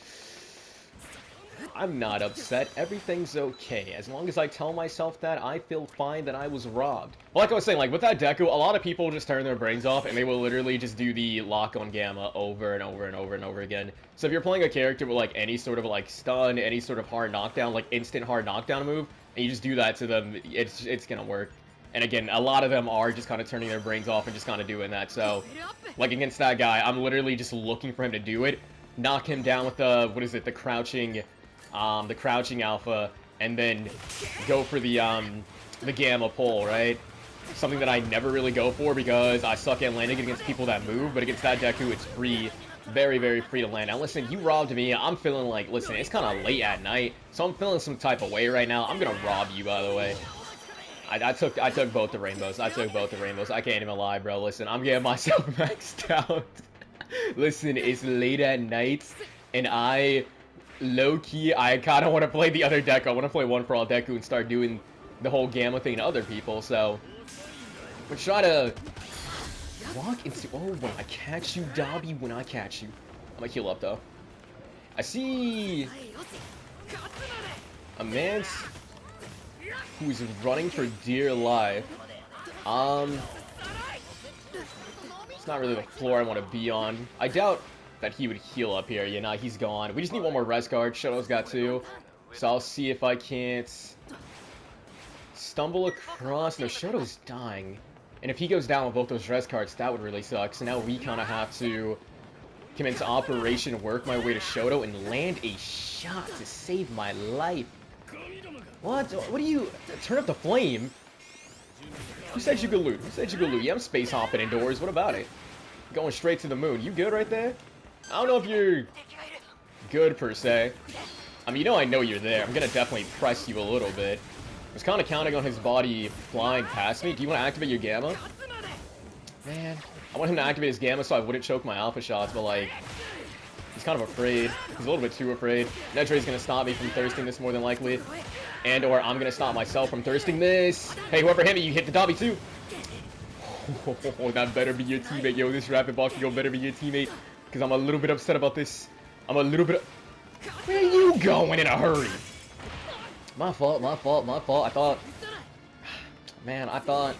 I'm not upset. Everything's okay. As long as I tell myself that, I feel fine that I was robbed. Well, like I was saying, like, with that Deku, a lot of people just turn their brains off, and they will literally just do the lock on Gamma over and over and over and over again. So if you're playing a character with, like, any sort of, like, stun, any sort of hard knockdown, like, instant hard knockdown move, and you just do that to them, it's gonna work. And again, a lot of them are just kind of turning their brains off and just kind of doing that. So, like, against that guy, I'm literally just looking for him to do it. Knock him down with the, what is it, the crouching Alpha, and then go for the Gamma pull, right? Something that I never really go for because I suck at landing against people that move, but against that Deku, it's free. Very, very free to land. Now, listen, you robbed me. I'm feeling like, listen, it's kind of late at night, so I'm feeling some type of way right now. I'm gonna rob you, by the way. I took both the rainbows. I can't even lie, bro. Listen, I'm getting myself maxed out. Listen, it's late at night, and low-key, I kind of want to play the other Deku. I want to play One For All Deku and start doing the whole Gamma thing to other people, so... We'll try to walk into... Oh, when I catch you, Dobby, when I catch you. I'm gonna heal up, though. I see... a man who is running for dear life. It's not really the floor I want to be on. I doubt that he would heal up here. Yeah, nah, he's gone. We just need one more res guard. Shoto's got two. So I'll see if I can't Stumble across. No, Shoto's dying. And if he goes down with both those res cards, that would really suck. So now we kind of have to come into operation, work my way to Shoto, and land a shot to save my life. What? What do you... Turn up the flame? Who said you could loot? Who said you could loot? Yeah, I'm space hopping indoors. What about it? Going straight to the moon. You good right there? I don't know if you're good, per se. I mean, I know you're there. I'm going to definitely press you a little bit. I was kind of counting on his body flying past me. Do you want to activate your Gamma? Man, I want him to activate his Gamma so I wouldn't choke my Alpha shots, but, like, he's kind of afraid. He's a little bit too afraid. Nedre's going to stop me from thirsting this more than likely. And or I'm going to stop myself from thirsting this. Hey, whoever hit me, you hit the Dobby too. Oh, that better be your teammate. Yo, this rapid Bakugo better be your teammate. Because I'm a little bit upset about this. I'm a little bit... Where are you going in a hurry? My fault, my fault, my fault. I thought... Man, I thought...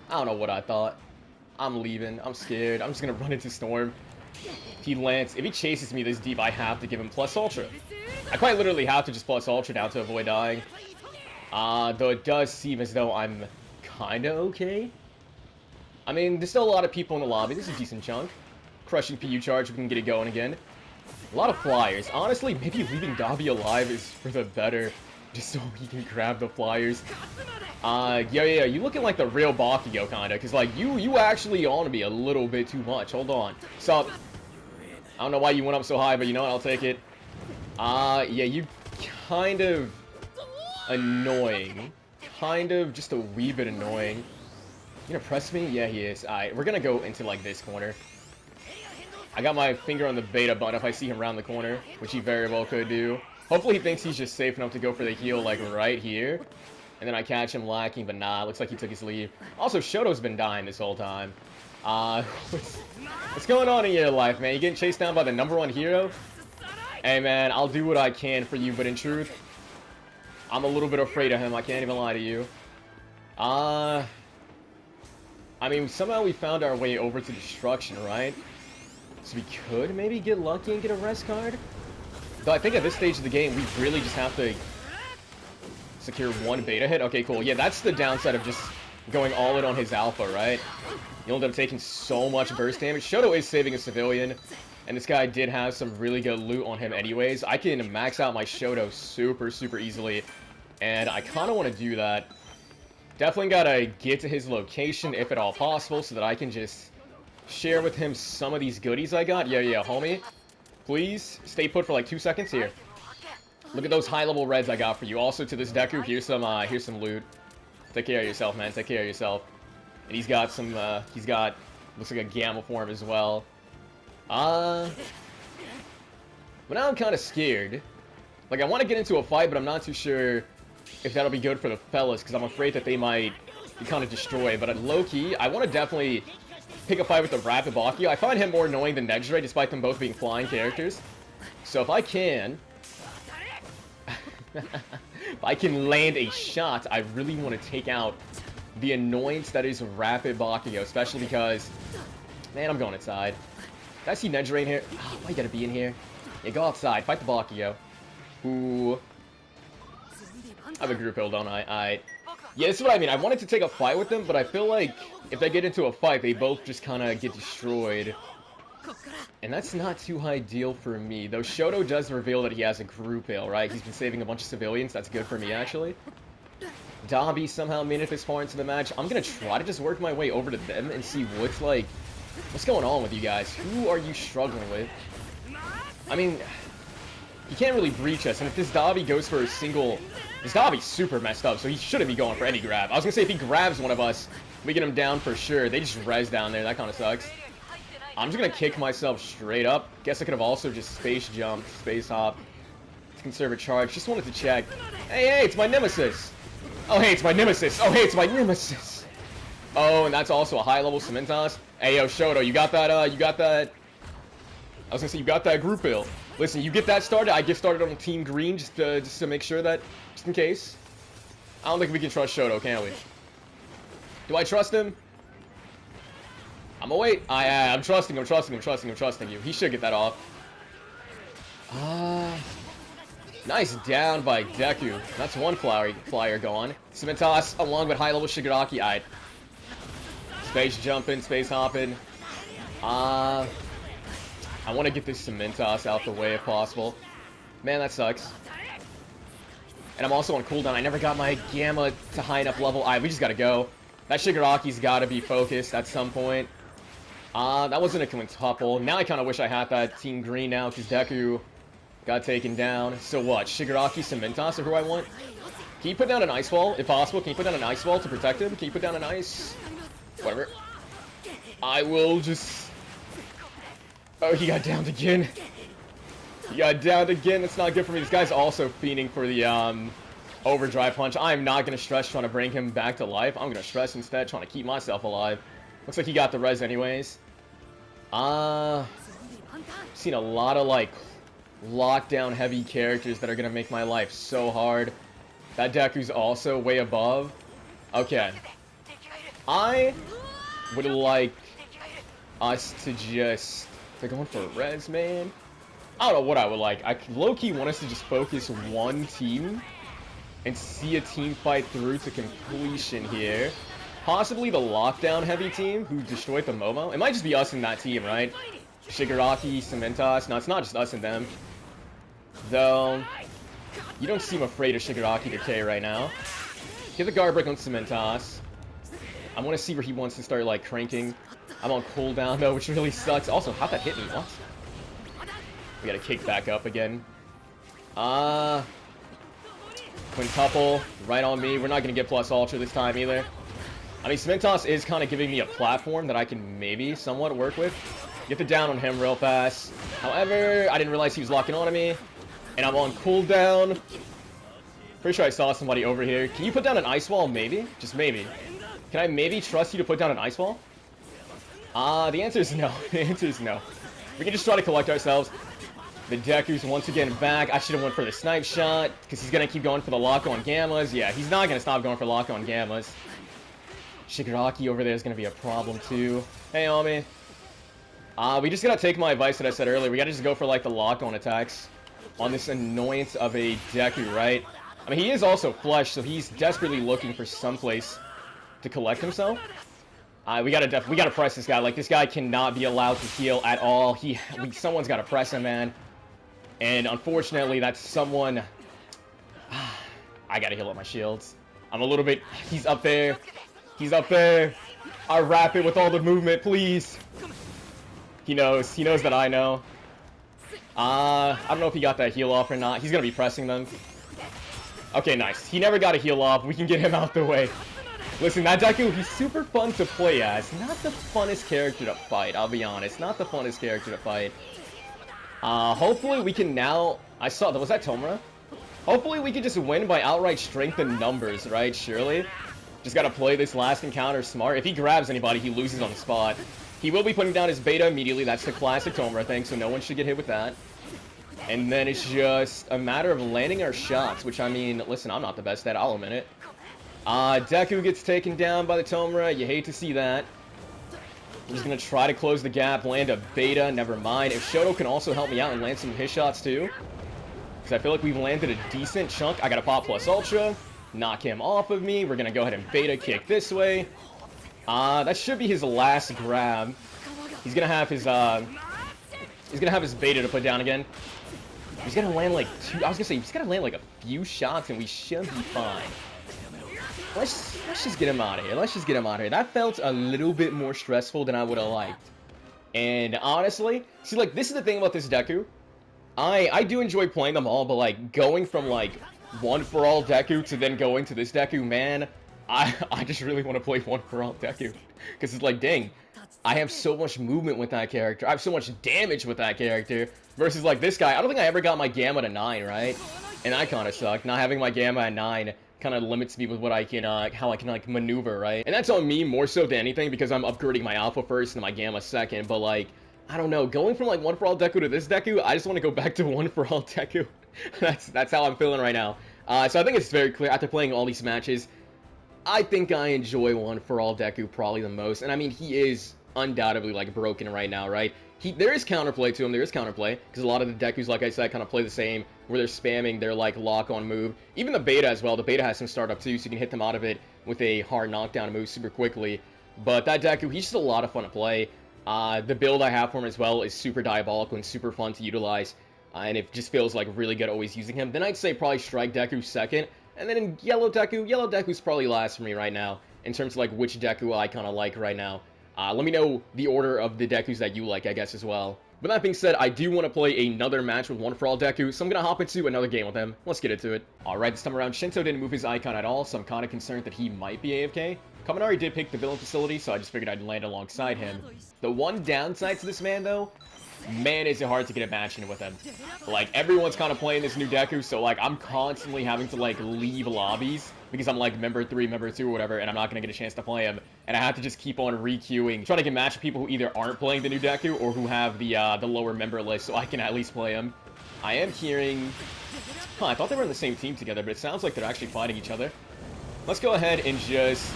I don't know what I thought. I'm leaving. I'm scared. I'm just going to run into Storm. If he lands... If he chases me this deep, I have to give him plus Ultra. I quite literally have to just plus Ultra now to avoid dying. Though it does seem as though I'm kind of okay. I mean, there's still a lot of people in the lobby. This is a decent chunk. Crushing PU charge, we can get it going again. A lot of flyers. Honestly, maybe leaving Dobby alive is for the better. Just so he can grab the flyers. Yeah, you looking like the real Bakugo, kinda. Because, like, you actually on me a little bit too much. Hold on. Sup? I don't know why you went up so high, but you know what? I'll take it. Yeah, you kind of annoying. Kind of just a wee bit annoying. You gonna press me? Yeah, he is. Alright, we're gonna go into, like, this corner. I got my finger on the beta button if I see him around the corner, which he very well could do. Hopefully he thinks he's just safe enough to go for the heal, like, right here. And then I catch him lacking, but nah, looks like he took his leave. Also, Shoto's been dying this whole time. What's going on in your life, man? You getting chased down by the #1 hero? Hey, man, I'll do what I can for you, but in truth, I'm a little bit afraid of him. I can't even lie to you. I mean, somehow we found our way over to destruction, right? So we could maybe get lucky and get a rest card? Though I think at this stage of the game, we really just have to secure one beta hit. Okay, cool. Yeah, that's the downside of just going all in on his alpha, right? You'll end up taking so much burst damage. Shoto is saving a civilian, and this guy did have some really good loot on him anyways. I can max out my Shoto super, super easily, and I kind of want to do that. Definitely gotta get to his location, if at all possible, so that I can just share with him some of these goodies I got. Yeah, homie. Please stay put for like 2 seconds here. Look at those high-level reds I got for you. Also, to this Deku, here's some loot. Take care of yourself, man. Take care of yourself. And he's got some, looks like a Gamma form as well. But now I'm kind of scared. Like, I want to get into a fight, but I'm not too sure if that'll be good for the fellas, because I'm afraid that they might be kind of destroyed. But low-key, I want to definitely pick a fight with the Rapid Bakugo. I find him more annoying than Nedre, despite them both being flying characters. So if I can... if I can land a shot, I really want to take out the annoyance that is Rapid Bakugo, especially because... Man, I'm going inside. Did I see Nedre in here? Oh, why you gotta be in here? Yeah, go outside. Fight the Bakugo. Ooh. I have a group hill, don't I? Yeah, this is what I mean. I wanted to take a fight with them, but I feel like if they get into a fight, they both just kind of get destroyed. And that's not too ideal for me. Though Shoto does reveal that he has a group hill, right? He's been saving a bunch of civilians. That's good for me, actually. Dobby somehow made it this far into the match. I'm going to try to just work my way over to them and see what's, like... What's going on with you guys? Who are you struggling with? I mean... You can't really breach us, and if this Dobby goes for a single... This Dobby's super messed up, so he shouldn't be going for any grab. I was gonna say, if he grabs one of us, we get him down for sure. They just res down there. That kind of sucks. I'm just gonna kick myself straight up. Guess I could have also just space jumped, space hop, to conserve a charge. Just wanted to check. Hey, it's my nemesis. Oh, hey, it's my nemesis. Oh, hey, it's my nemesis. Oh, and that's also a high-level Cementos. Hey, yo, Shoto, you got that, I was gonna say, you got that group hill. Listen, you get that started, I get started on Team Green, just to make sure that, just in case. I don't think we can trust Shoto, can we? Do I trust him? I'm gonna wait. I'm trusting him. He should get that off. Nice down by Deku. That's one flyer gone. Cementos along with high level Shigaraki. Alright. Space jumping, space hopping. I want to get this Cementos out the way if possible. Man, that sucks. And I'm also on cooldown. I never got my Gamma to high enough level. Alright, we just gotta go. That Shigaraki's gotta be focused at some point. That wasn't a quintuple. Now I kind of wish I had that Team Green now, because Deku got taken down. So what? Shigaraki, Cementos are who I want? Can you put down an ice wall, if possible? Can you put down an ice wall to protect him? Can you put down an ice? Whatever. I will just... Oh, he got downed again. He got downed again. That's not good for me. This guy's also fiending for the overdrive punch. I'm not going to stress trying to bring him back to life. I'm going to stress instead trying to keep myself alive. Looks like he got the res anyways. Seen a lot of like lockdown heavy characters that are going to make my life so hard. That Deku's also way above. Okay. I would like us to just... They're going for a res, man. I don't know what I would like. I low-key want us to just focus one team and see a team fight through to completion here. Possibly the lockdown heavy team who destroyed the Momo. It might just be us in that team, right? Shigaraki, Cementos. No, it's not just us and them. Though, you don't seem afraid of Shigaraki Decay right now. Get the guard break on Cementos. I want to see where he wants to start, like, cranking. I'm on cooldown, though, which really sucks. Also, how'd that hit me? What? We gotta kick back up again. Quintuple, right on me. We're not gonna get plus ultra this time, either. I mean, Cementos is kind of giving me a platform that I can maybe somewhat work with. Get the down on him real fast. However, I didn't realize he was locking onto me. And I'm on cooldown. Pretty sure I saw somebody over here. Can you put down an ice wall, maybe? Just maybe. Can I maybe trust you to put down an ice wall? The answer is no. The answer is no. We can just try to collect ourselves. The Deku's once again back. I should have went for the snipe shot, because he's going to keep going for the lock-on gammas. Yeah, he's not going to stop going for lock-on gammas. Shigaraki over there is going to be a problem, too. Hey, homie. We just got to take my advice that I said earlier. We got to just go for, like, the lock-on attacks on this annoyance of a Deku, right? I mean, he is also flush, so he's desperately looking for someplace to collect himself. We gotta press this guy. Like, this guy cannot be allowed to heal at all. Someone's gotta press him, man. And unfortunately, that's someone... I gotta heal up my shields. I'm a little bit... He's up there. He's up there. I wrap it with all the movement, please. He knows. He knows that I know. I don't know if he got that heal off or not. He's gonna be pressing them. Okay, nice. He never got a heal off. We can get him out the way. Listen, that Deku, he's super fun to play as. Not the funnest character to fight, I'll be honest. Not the funnest character to fight. Hopefully we can now... was that Tomura? Hopefully we can just win by outright strength and numbers, right? Surely. Just gotta play this last encounter smart. If he grabs anybody, he loses on the spot. He will be putting down his beta immediately. That's the classic Tomura thing, so no one should get hit with that. And then it's just a matter of landing our shots, which, I mean, listen, I'm not the best at it, I'll admit it. Deku gets taken down by the Tomura. You hate to see that. I'm just going to try to close the gap, land a beta, never mind. If Shoto can also help me out and land some of his shots too, because I feel like we've landed a decent chunk. I got to pop plus ultra, knock him off of me. We're going to go ahead and beta kick this way. That should be his last grab. He's going to have his, beta to put down again. He's going to land like he's going to land like a few shots and we should be fine. Let's just get him out of here. Let's just get him out of here. That felt a little bit more stressful than I would have liked. And honestly, see, like, this is the thing about this Deku. I do enjoy playing them all, but, like, going from, like, One For All Deku to then going to this Deku, man, I just really want to play One For All Deku. Because it's like, dang, I have so much movement with that character. I have so much damage with that character. Versus, like, this guy, I don't think I ever got my Gamma to 9, right? And that kind of sucked. Not having my Gamma at 9 kind of limits me with what I can, how I can, like, maneuver, right? And that's on me more so than anything, because I'm upgrading my Alpha first and my Gamma second, but, like, I don't know, going from, like, One For All Deku to this Deku, I just want to go back to One For All Deku. That's how I'm feeling right now. So I think it's very clear, after playing all these matches, I think I enjoy One For All Deku probably the most, and I mean, he is undoubtedly, like, broken right now, right? There is counterplay to him. There is counterplay because a lot of the Dekus, like I said, kind of play the same, where they're spamming their like lock-on move. Even the beta as well. The beta has some startup too, so you can hit them out of it with a hard knockdown move super quickly. But that Deku, he's just a lot of fun to play. The build I have for him as well is super diabolical and super fun to utilize, and it just feels like really good always using him. Then I'd say probably Strike Deku second, and then in Yellow Deku's probably last for me right now in terms of like which Deku I kind of like right now. Let me know the order of the Dekus that you like, I guess, as well. But that being said, I do want to play another match with One For All Deku, so I'm going to hop into another game with him. Let's get into it. Alright, this time around, Shinto didn't move his icon at all, so I'm kind of concerned that he might be AFK. Kaminari did pick the villain facility, so I just figured I'd land alongside him. The one downside to this man, though, man, is it hard to get a match in with him. Like, everyone's kind of playing this new Deku, so, like, I'm constantly having to, like, leave lobbies because I'm, like, member 3, member 2, or whatever, and I'm not going to get a chance to play him. And I have to just keep on re-queuing, trying to get match with people who either aren't playing the new Deku or who have the lower member list, so I can at least play him. I am hearing... Huh, I thought they were on the same team together, but it sounds like they're actually fighting each other. Let's go ahead and just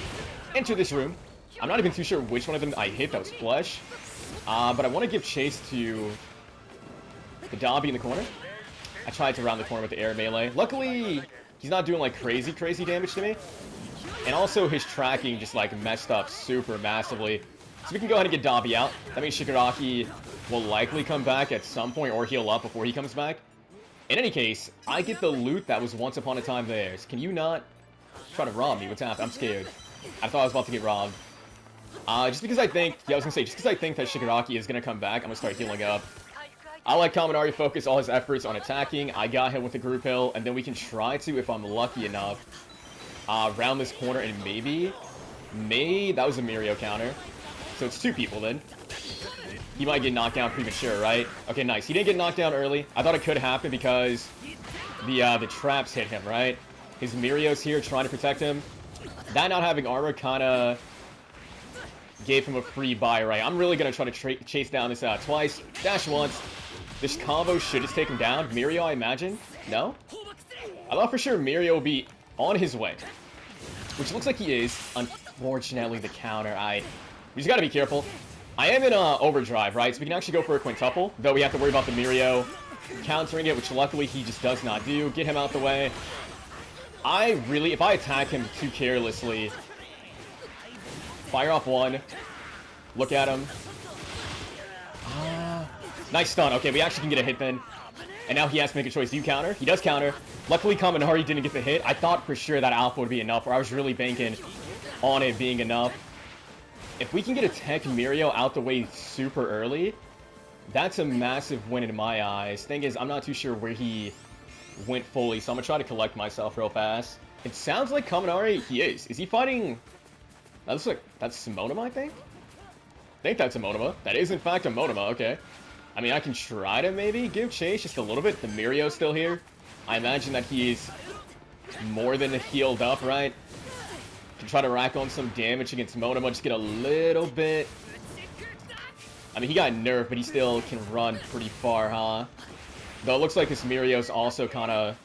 enter this room. I'm not even too sure which one of them I hit. That was Flesh. But I want to give chase to the Dobby in the corner. I tried to round the corner with the air melee. Luckily, he's not doing like crazy damage to me. And also his tracking just like messed up super massively. So we can go ahead and get Dobby out. That means Shigaraki will likely come back at some point or heal up before he comes back. In any case, I get the loot that was once upon a time theirs. Can you not try to rob me? What's happening? I'm scared. I thought I was about to get robbed. Just because I think, yeah, I was gonna say, just because I think that Shigaraki is gonna come back, I'm gonna start healing up. I like Kaminari focus all his efforts on attacking. I got him with the group hill, and then we can try to, if I'm lucky enough, round this corner and maybe, that was a Mirio counter. So it's 2 people then. He might get knocked down premature, right? Okay, nice. He didn't get knocked down early. I thought it could happen because the traps hit him, right? His Mirio's here trying to protect him. That not having armor kind of gave him a free buy, right? I'm really going to try to chase down this twice. Dash once. This combo should just take him down. Mirio, I imagine? No? I thought for sure Mirio would be on his way. Which looks like he is. Unfortunately, the counter. We just got to be careful. I am in overdrive, right? So we can actually go for a quintuple. Though we have to worry about the Mirio countering it, which luckily he just does not do. Get him out the way. If I attack him too carelessly... Fire off one. Look at him. Nice stun. Okay, we actually can get a hit then. And now he has to make a choice. Do you counter? He does counter. Luckily, Kaminari didn't get the hit. I thought for sure that alpha would be enough, or I was really banking on it being enough. If we can get a tech Mirio out the way super early, that's a massive win in my eyes. Thing is, I'm not too sure where he went fully, so I'm going to try to collect myself real fast. It sounds like Kaminari, he is. Is he fighting... That looks like, that's Monoma, I think that's a Monoma. That is, in fact, a Monoma, okay. I mean, I can try to maybe give chase just a little bit. The Mirio's still here. I imagine that he's more than healed up, right? Can try to rack on some damage against Monoma, just get a little bit. I mean, he got nerfed, but he still can run pretty far, huh? Though it looks like this Mirio's also kind of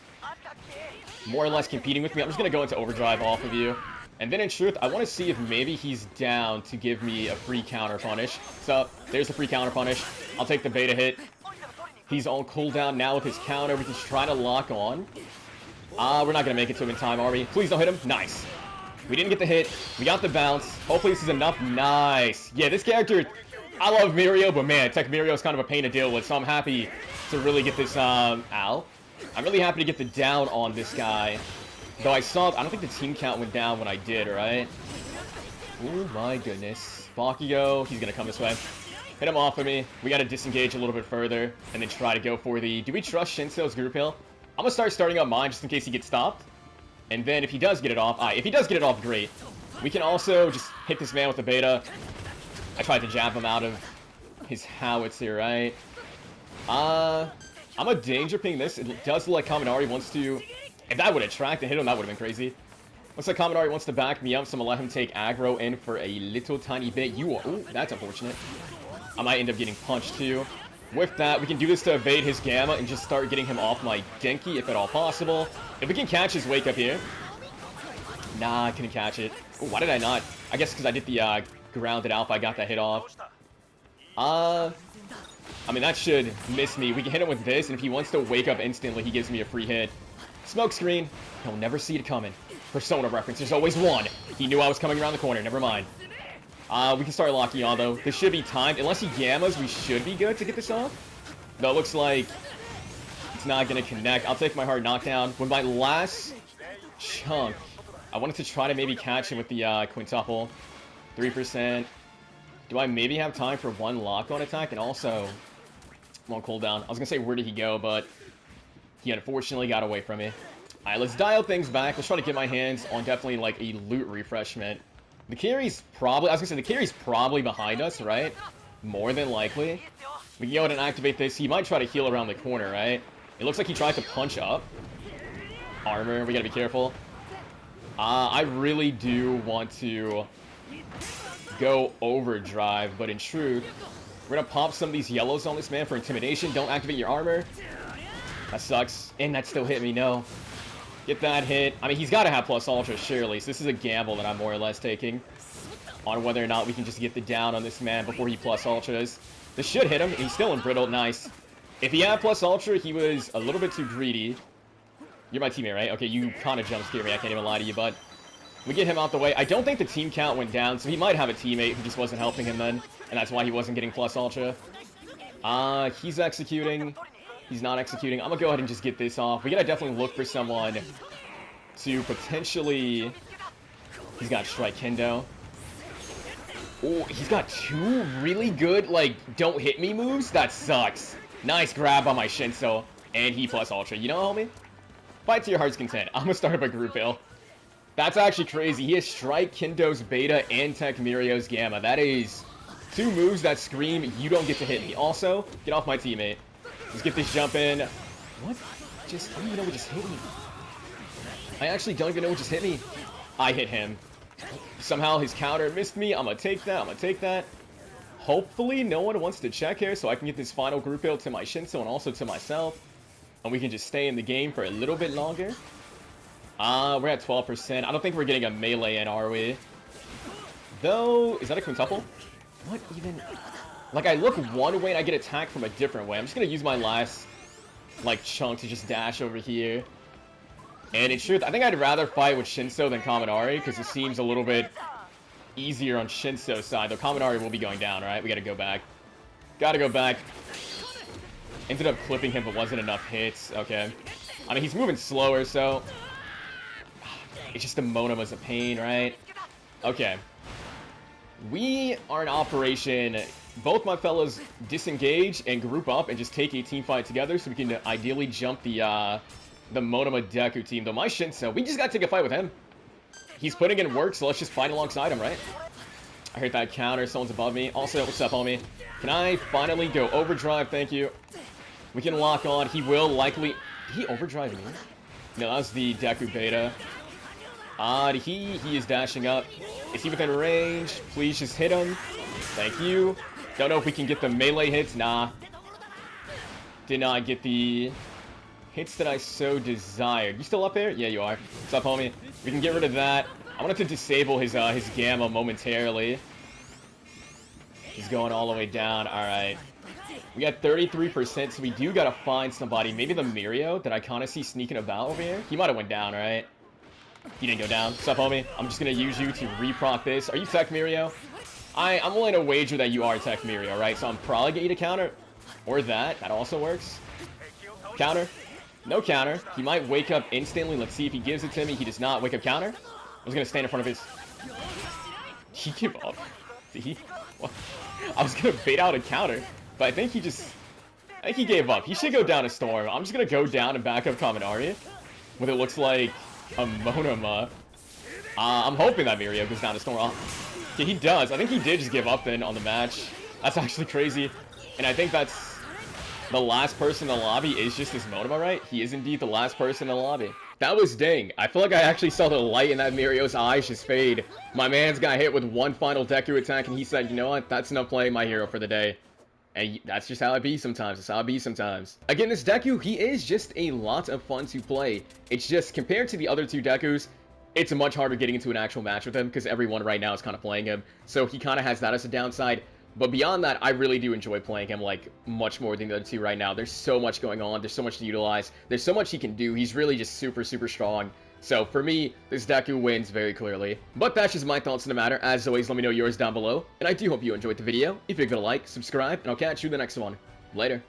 more or less competing with me. I'm just going to go into overdrive off of you. And then in truth, I want to see if maybe he's down to give me a free counter punish. So, there's the free counter punish. I'll take the beta hit. He's on cooldown now with his counter. We can try to lock on. We're not going to make it to him in time, are we? Please don't hit him. Nice. We didn't get the hit. We got the bounce. Hopefully this is enough. Nice. Yeah, this character, I love Mirio, but man, Tech Mirio is kind of a pain to deal with. So I'm happy to really get this, I'm really happy to get the down on this guy. Though I don't think the team count went down when I did, right? Oh my goodness. Bakugo, he's gonna come this way. Hit him off of me. We gotta disengage a little bit further, and then try to go for the... Do we trust Shinso's group hill? I'm gonna starting up mine just in case he gets stopped. And then if he does get it off... if he does get it off, great. We can also just hit this man with the beta. I tried to jab him out of his howitzer, right? I'm a danger ping this. It does look like Kaminari wants to... If that would have tracked and hit him, that would have been crazy. Looks like Kaminari wants to back me up, so I'm gonna let him take aggro in for a little tiny bit. Ooh, that's unfortunate. I might end up getting punched too. With that, we can do this to evade his Gamma and just start getting him off my Genki, if at all possible. If we can catch his wake up here. Nah, I couldn't catch it. Ooh, why did I not? I guess because I did the grounded alpha, I got that hit off. I mean, that should miss me. We can hit him with this, and if he wants to wake up instantly, he gives me a free hit. Smoke screen. He'll never see it coming. Persona reference. There's always one. He knew I was coming around the corner. Never mind. We can start locking on, though. This should be timed. Unless he gammas, we should be good to get this off. Though it looks like it's not going to connect. I'll take my hard knockdown. With my last chunk, I wanted to try to maybe catch him with the quintuple. 3%. Do I maybe have time for one lock-on attack? And also, I'm on cooldown. I was going to say, where did he go? But he unfortunately got away from me. Alright, let's dial things back. Let's try to get my hands on definitely like a loot refreshment. The carry's probably, I was going to say, the carry's probably behind us, right? More than likely. We can go ahead and activate this. He might try to heal around the corner, right? It looks like he tried to punch up. Armor, we got to be careful. I really do want to go overdrive, but in truth, we're going to pop some of these yellows on this man for intimidation. Don't activate your armor. That sucks. And that still hit me, no. Get that hit. I mean, he's got to have plus ultra, surely. So this is a gamble that I'm more or less taking on whether or not we can just get the down on this man before he plus ultras. This should hit him. He's still embrittled. Nice. If he had plus ultra, he was a little bit too greedy. You're my teammate, right? Okay, you kind of jump scare me. I can't even lie to you, but we get him out the way. I don't think the team count went down, so he might have a teammate who just wasn't helping him then, and that's why he wasn't getting plus ultra. He's executing. He's not executing. I'm gonna go ahead and just get this off. We gotta definitely look for someone to potentially... He's got Strike Kendo. Oh, he's got two really good, like, don't hit me moves? That sucks. Nice grab on my Shinso. And he plus ultra. You know, homie? Fight to your heart's content. I'm gonna start up a group bill. That's actually crazy. He has Strike Kendo's Beta and Tech Mirio's Gamma. That is two moves that scream, you don't get to hit me. Also, get off my teammate. Let's get this jump in. What? I don't even know what just hit me. I actually don't even know what just hit me. I hit him. Somehow his counter missed me. I'm gonna take that. I'm gonna take that. Hopefully no one wants to check here so I can get this final group build to my Shinso and also to myself. And we can just stay in the game for a little bit longer. We're at 12%. I don't think we're getting a melee in, are we? Though, is that a quintuple? What even? Like, I look one way and I get attacked from a different way. I'm just gonna use my last, like, chunk to just dash over here. And in truth, I think I'd rather fight with Shinso than Kaminari, because it seems a little bit easier on Shinso's side. Though Kaminari will be going down, right? We gotta go back. Gotta go back. Ended up clipping him, but wasn't enough hits. Okay. I mean, he's moving slower, so... It's just the Monoma's a pain, right? Okay. We are in operation... Both my fellows disengage and group up and just take a team fight together so we can ideally jump the Monoma Deku team. Though my Shinso, we just gotta take a fight with him. He's putting in work, so let's just fight alongside him, right? I heard that counter. Someone's above me. Also, what's up, homie? Can I finally go overdrive? Thank you. We can lock on. He will likely... Did he overdrive me? No, that was the Deku Beta. He is dashing up. Is he within range? Please just hit him. Thank you. Don't know if we can get the melee hits. Nah. Did not get the hits that I so desired. You still up there? Yeah, you are. What's up, homie? We can get rid of that. I wanted to disable his Gamma momentarily. He's going all the way down. Alright. We got 33%, so we do gotta find somebody. Maybe the Mirio that I kind of see sneaking about over here. He might have went down, right? He didn't go down. What's up, homie? I'm just gonna use you to reproc this. Are you Tech Mirio? I'm willing to wager that you are Tech Mirio, right? So I'm probably get you to counter. Or that. That also works. Counter. No counter. He might wake up instantly. Let's see if he gives it to me. He does not. Wake up counter. I was gonna stand in front of his... He gave up. See? What? I was gonna bait out a counter. But I think he just... I think he gave up. He should go down a storm. I'm just gonna go down and back up Kaminari. With it looks like a Monoma. I'm hoping that Mirio goes down a storm. Yeah, he does. I think he did just give up then on the match. That's actually crazy. And I think that's... The last person in the lobby is just this Monoma, right? He is indeed the last person in the lobby. That was dang. I feel like I actually saw the light in that Mirio's eyes just fade. My man's got hit with one final Deku attack, and he said, you know what? That's enough playing my hero for the day. And that's just how it be sometimes. That's how it be sometimes. Again, this Deku, he is just a lot of fun to play. It's just, compared to the other two Dekus, it's much harder getting into an actual match with him, because everyone right now is kind of playing him. So he kind of has that as a downside. But beyond that, I really do enjoy playing him, like, much more than the other two right now. There's so much going on. There's so much to utilize. There's so much he can do. He's really just super, super strong. So for me, this Deku wins very clearly. But that's just my thoughts on the matter. As always, let me know yours down below. And I do hope you enjoyed the video. If you're gonna like, subscribe, and I'll catch you in the next one. Later.